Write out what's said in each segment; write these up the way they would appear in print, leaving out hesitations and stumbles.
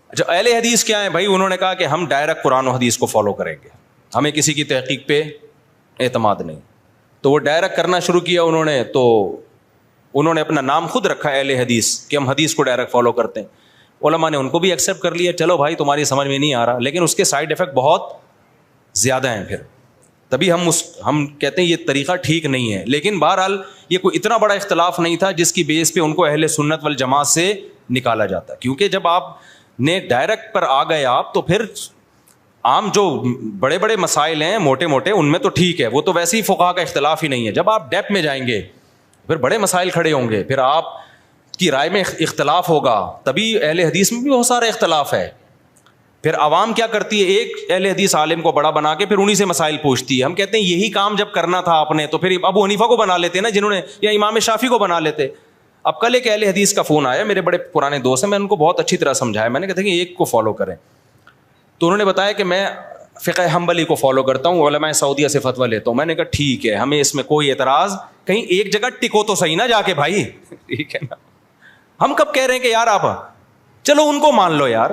جو اہل حدیث کیا ہیں بھائی, انہوں نے کہا کہ ہم ڈائریکٹ قرآن و حدیث کو فالو کریں گے, ہمیں کسی کی تحقیق پہ اعتماد نہیں. تو وہ ڈائریکٹ کرنا شروع کیا انہوں نے, تو انہوں نے اپنا نام خود رکھا اہل حدیث کہ ہم حدیث کو ڈائریکٹ فالو کرتے ہیں. علماء نے ان کو بھی ایکسیپٹ کر لیا, چلو بھائی تمہاری سمجھ میں نہیں آ رہا, لیکن اس کے سائڈ افیکٹ بہت زیادہ ہیں. پھر تبھی ہم کہتے ہیں یہ طریقہ ٹھیک نہیں ہے. لیکن بہرحال یہ کوئی اتنا بڑا اختلاف نہیں تھا جس کی بیس پہ ان کو اہل سنت والجماعت سے نکالا جاتا, کیونکہ جب آپ نے ڈائریکٹ پر آ گئے آپ, تو پھر عام جو بڑے بڑے مسائل ہیں موٹے موٹے ان میں تو ٹھیک ہے, وہ تو ویسے ہی فقہا کا اختلاف ہی نہیں ہے. جب آپ ڈیپ میں جائیں گے پھر بڑے مسائل کھڑے ہوں گے, پھر آپ کی رائے میں اختلاف ہوگا. تبھی اہل حدیث میں بھی بہت سارا اختلاف ہے. پھر عوام کیا کرتی ہے, ایک اہل حدیث عالم کو بڑا بنا کے پھر انہی سے مسائل پوچھتی ہے. ہم کہتے ہیں یہی کام جب کرنا تھا آپ نے تو پھر ابو حنیفہ کو بنا لیتے نا, جنہوں نے, یا امام شافعی کو بنا لیتے. اب کل ایک اہل حدیث کا فون آیا, میرے بڑے پرانے دوست ہیں, میں ان کو بہت اچھی طرح سمجھایا. میں نے کہا کہ ایک کو فالو کریں, تو انہوں نے بتایا کہ میں فقہ حنبلی کو فالو کرتا ہوں, علماء سعودیہ سے فتویٰ لیتا ہوں. میں نے کہا ٹھیک ہے, ہمیں اس میں کوئی اعتراض, کہیں ایک جگہ ٹکو تو صحیح نہ جا کے بھائی, ٹھیک ہے نا. ہم کب کہہ رہے ہیں کہ یار آپ چلو ان کو مان لو یار,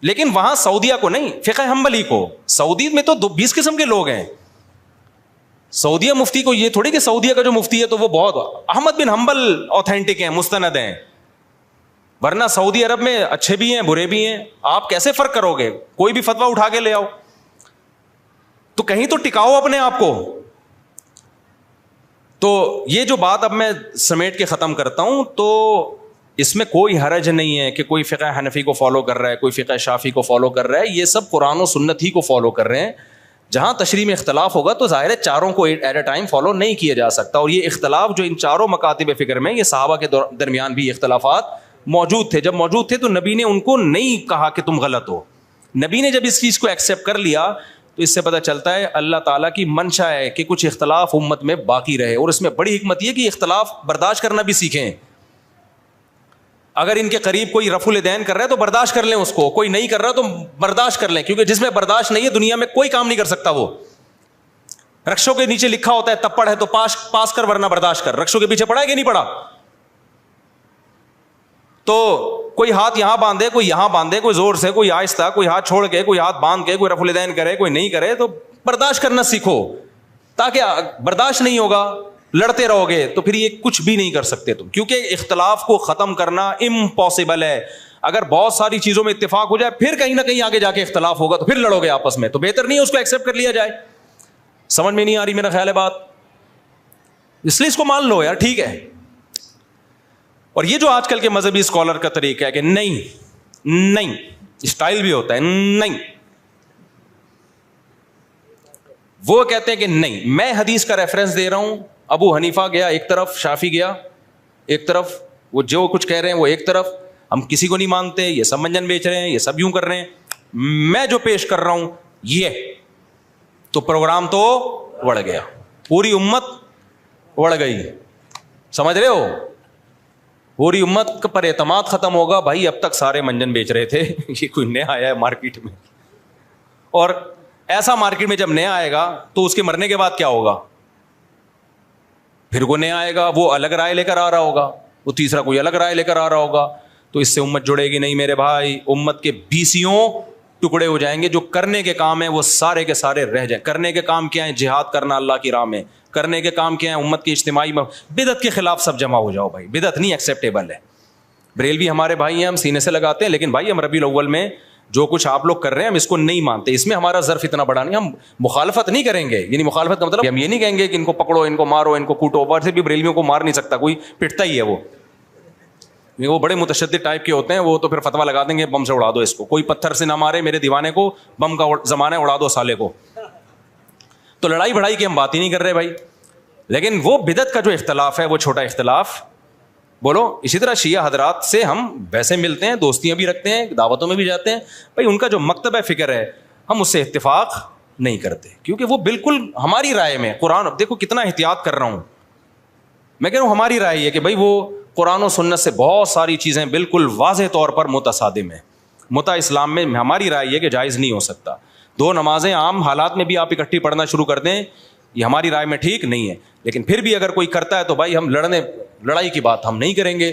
لیکن وہاں سعودیہ کو نہیں, فقہ حنبلی کو. سعودی میں تو 20 قسم کے لوگ ہیں. سعودیہ مفتی کو یہ تھوڑی کہ سعودیہ کا جو مفتی ہے تو وہ بہت احمد بن حنبل اوتھینٹک ہیں, مستند ہیں, ورنہ سعودی عرب میں اچھے بھی ہیں برے بھی ہیں. آپ کیسے فرق کرو گے؟ کوئی بھی فتویٰ اٹھا کے لے آؤ, تو کہیں تو ٹکاؤ اپنے آپ کو. تو یہ جو بات اب میں سمیٹ کے ختم کرتا ہوں, تو اس میں کوئی حرج نہیں ہے کہ کوئی فقہ حنفی کو فالو کر رہا ہے, کوئی فقہ شافعی کو فالو کر رہا ہے. یہ سب قرآن و سنت ہی کو فالو کر رہے ہیں. جہاں تشریح میں اختلاف ہوگا تو ظاہر ہے چاروں کو ایٹ اے ٹائم فالو نہیں کیا جا سکتا. اور یہ اختلاف جو ان چاروں مکاتب فکر میں, یہ صحابہ کے درمیان بھی اختلافات موجود تھے. جب موجود تھے تو نبی نے ان کو نہیں کہا کہ تم غلط ہو. نبی نے جب اس چیز کو ایکسیپٹ کر لیا تو اس سے پتہ چلتا ہے اللہ تعالیٰ کی منشا ہے کہ کچھ اختلاف امت میں باقی رہے. اور اس میں بڑی حکمت یہ کہ اختلاف برداشت کرنا بھی سیکھیں. اگر ان کے قریب کوئی رفع الیدین کر رہا ہے تو برداشت کر لیں اس کو, کوئی نہیں کر رہا تو برداشت کر لیں, کیونکہ جس میں برداشت نہیں ہے دنیا میں کوئی کام نہیں کر سکتا. وہ رکشوں کے نیچے لکھا ہوتا ہے تپڑ ہے تو پاس کر ورنہ برداشت کر. رکشوں کے پیچھے پڑا ہے کہ نہیں پڑا؟ تو کوئی ہاتھ یہاں باندھے, کوئی یہاں باندھے, کوئی زور سے, کوئی آہستہ, کوئی ہاتھ چھوڑ کے, کوئی ہاتھ باندھ کے, کوئی رفع الیدین کرے, کوئی نہیں کرے. تو برداشت کرنا سیکھو, تاکہ برداشت نہیں ہوگا لڑتے رہو گے تو پھر یہ کچھ بھی نہیں کر سکتے تم, کیونکہ اختلاف کو ختم کرنا امپاسبل ہے. اگر بہت ساری چیزوں میں اتفاق ہو جائے پھر کہیں نہ کہیں آگے جا کے اختلاف ہوگا تو پھر لڑو گے آپس میں, تو بہتر نہیں ہے اس کو ایکسیپٹ کر لیا جائے. سمجھ میں نہیں آ رہی میرا خیال ہے بات, اس لیے اس کو مان لو یار, ٹھیک ہے. اور یہ جو آج کل کے مذہبی اسکالر کا طریقہ ہے کہ نہیں اسٹائل بھی ہوتا ہے, نہیں, وہ کہتے ہیں کہ نہیں, میں حدیث کا ریفرنس دے رہا ہوں, ابو حنیفہ گیا ایک طرف, شافعی گیا ایک طرف, وہ جو کچھ کہہ رہے ہیں وہ ایک طرف, ہم کسی کو نہیں مانتے, یہ سب منجن بیچ رہے ہیں, یہ سب یوں کر رہے ہیں, میں جو پیش کر رہا ہوں یہ, تو پروگرام تو اڑ گیا, پوری امت اڑ گئی. سمجھ رہے ہو, پوری امت پر اعتماد ختم ہوگا. بھائی اب تک سارے منجن بیچ رہے تھے, یہ کوئی نیا آیا ہے مارکیٹ میں, اور ایسا مارکیٹ میں جب نیا آئے گا تو اس کے مرنے کے بعد کیا ہوگا؟ پھر وہ نیا آئے گا, وہ الگ رائے لے کر آ رہا ہوگا, وہ تیسرا کوئی الگ رائے لے کر آ رہا ہوگا, تو اس سے امت جڑے گی نہیں میرے بھائی. امت کے 20 ٹکڑے ہو جائیں گے. جو کرنے کے کام ہیں وہ سارے کے سارے رہ جائیں. کرنے کے کام کیا ہیں؟ جہاد کرنا اللہ کی راہ میں. کرنے کے کام کیا ہیں؟ امت کی اجتماعی بدعت کے خلاف سب جمع ہو جاؤ بھائی, بدعت نہیں ایکسیپٹیبل ہے. بریلوی ہمارے بھائی ہیں, ہم سینے سے لگاتے ہیں, لیکن بھائی ہم ربیع الاول میں جو کچھ آپ لوگ کر رہے ہیں ہم اس کو نہیں مانتے. اس میں ہمارا ظرف اتنا بڑا نہیں, ہم مخالفت نہیں کریں گے. یعنی مخالفت کا مطلب ہم یہ نہیں کہیں گے کہ ان کو پکڑو, ان کو مارو, ان کو کوٹو. ویسے بھی بریلویوں کو مار نہیں سکتا کوئی, پٹتا ہی ہے وہ بڑے متشدد ٹائپ کے ہوتے ہیں. وہ تو پھر فتویٰ لگا دیں گے بم سے اڑا دو اس کو, کوئی پتھر سے نہ مارے میرے دیوانے کو, بم کا زمانہ اڑا دو سالے کو. تو لڑائی بڑھائی کی ہم بات ہی نہیں کر رہے بھائی. لیکن وہ بدعت کا جو اختلاف ہے وہ چھوٹا اختلاف بولو. اسی طرح شیعہ حضرات سے ہم ویسے ملتے ہیں, دوستیاں بھی رکھتے ہیں, دعوتوں میں بھی جاتے ہیں بھائی. ان کا جو مکتب ہے فکر ہے ہم اس سے اتفاق نہیں کرتے, کیونکہ وہ بالکل ہماری رائے میں قرآن, دیکھو کتنا احتیاط کر رہا ہوں میں, کہہ رہا ہوں ہماری رائے یہ کہ بھائی وہ قرآن و سنت سے بہت ساری چیزیں بالکل واضح طور پر متصادم ہیں. متع اسلام میں ہماری رائے یہ کہ جائز نہیں ہو سکتا. 2 نمازیں عام حالات میں بھی آپ اکٹھی پڑھنا شروع کر دیں, یہ ہماری رائے میں ٹھیک نہیں ہے. لیکن پھر بھی اگر کوئی کرتا ہے تو بھائی ہم لڑائی کی بات ہم نہیں کریں گے,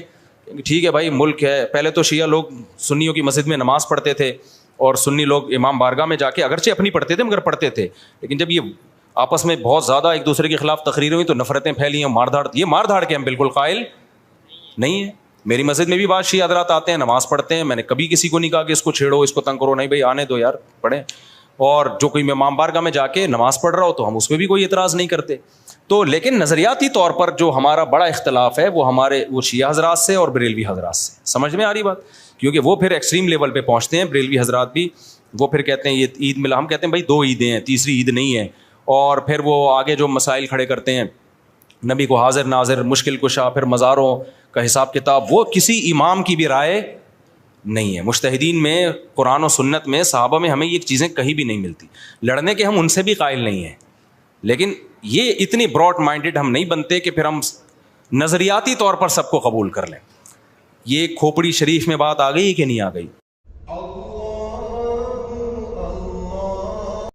ٹھیک ہے بھائی ملک ہے, پہلے تو شیعہ لوگ سنیوں کی مسجد میں نماز پڑھتے تھے اور سنی لوگ امام بارگاہ میں جا کے اگرچہ اپنی پڑھتے تھے مگر پڑھتے تھے, لیکن جب یہ آپس میں بہت زیادہ ایک دوسرے کے خلاف تقریریں ہوئی تو نفرتیں پھیلی ہیں, مار دھاڑ. یہ مار دھاڑ کے ہم بالکل قائل نہیں ہیں. میری مسجد میں بھی بعض شیعہ حضرات آتے ہیں, نماز پڑھتے ہیں, میں نے کبھی کسی کو نہیں کہا کہ اس کو چھیڑو, اس کو تنگ کرو, نہیں بھائی آنے دو یار پڑھیں. اور جو کوئی امام بارگاہ میں جا کے نماز پڑھ رہا ہو تو ہم اس پہ بھی کوئی اعتراض نہیں کرتے. تو لیکن نظریاتی طور پر جو ہمارا بڑا اختلاف ہے وہ شیعہ حضرات سے اور بریلوی حضرات سے. سمجھ میں آ رہی بات؟ کیونکہ وہ پھر ایکسٹریم لیول پہ پہنچتے ہیں بریلوی حضرات بھی. وہ پھر کہتے ہیں یہ عید ملا, ہم کہتے ہیں بھائی 2 عیدیں ہیں, تیسری عید نہیں ہے. اور پھر وہ آگے جو مسائل کھڑے کرتے ہیں, نبی کو حاضر ناظر, مشکل کشا, پھر مزاروں کا حساب کتاب, وہ کسی امام کی بھی رائے نہیں ہے. مجتہدین میں, قرآن و سنت میں, صحابہ میں ہمیں یہ چیزیں کہیں بھی نہیں ملتی. لڑنے کے ہم ان سے بھی قائل نہیں ہیں, لیکن یہ اتنی براڈ مائنڈڈ ہم نہیں بنتے کہ پھر ہم نظریاتی طور پر سب کو قبول کر لیں. یہ کھوپڑی شریف میں بات آ گئی کہ نہیں آ گئی؟